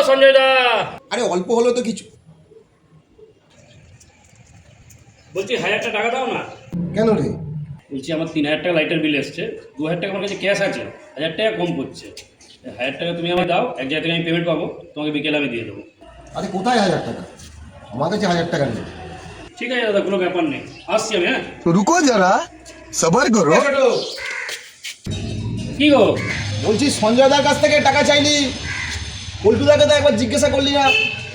সঞ্জয় দা। আরে অল্প হলো তো কিছু। বলছি 1000 টাকা দাও না। কেন রে? বলছি আমার 3000 টাকা লাইটের বিল এসছে, 2000 টাকা আমার কাছে ক্যাশ আছে, 1000 টাকা কম পড়ছে। 1000 টাকা তুমি আমায় দাও, এক জায়গা থেকে আমি পেমেন্ট পাবো, তোমাকে বিকেলে আমি দিয়ে দেবো। আরে কোথায় 1000 টাকা? আমার কাছে 1000 টাকা নেই। ঠিক আছে দাদা, কোনো ব্যাপার নেই, আসছি আমি। হ্যাঁ रुको जरा सबर करो। কি গো? বলছি সঞ্জয়দার কাছ থেকে টাকা চাইলি, পল্টুদাকে তো একবার জিজ্ঞাসা করলি না?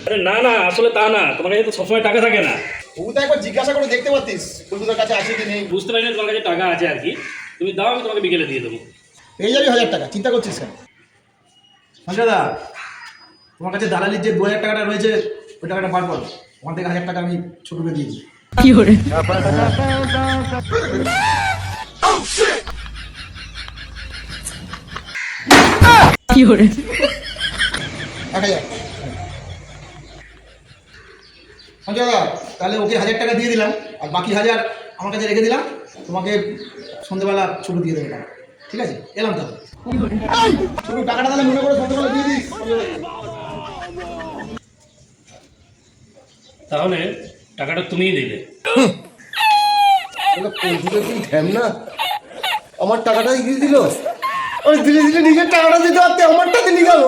আরে না না, আসলে তা না, তোমার কাছে তো সবসময় টাকা থাকে না। ও তো একবার জিজ্ঞাসা করে দেখতে পারতিস পল্টুদার কাছে আছে কি নেই। বুঝতে পারি না তোমার কাছে টাকা আছে আর কি, তুমি দাও, আমি তোমাকে বিকেলে দিয়ে দেবো। পেয়ে যাবি 1000 টাকা, চিন্তা করছিস কেন? সঞ্জয়দা, তোমার কাছে দালালির যে 2000 টাকাটা রয়েছে ওই টাকাটা বার করো। ওখান থেকে 1000 টাকা আমি ছোটকে দিয়ে দিই। কি করে? কি করে? 1000। সঞ্জয়দা, তাহলে ওকে 1000 টাকা দিয়ে দিলাম, আর বাকি 1000 আমার কাছে রেখে দিলাম। তোমাকে সন্ধ্যেবেলা ছোট দিয়ে দেবে টাকা, ঠিক আছে? এলাম তাহলে। ছোট টাকাটা তাহলে মনে করে সন্ধ্যেবেলা দিয়ে দিস। তাহলে টাকাটা তুমিই দিলে। না, আমার টাকাটাই দিয়ে দিল। দিলে নিজের টাকাটা দিতে পারতে, আমারটা দিয়ে গেল।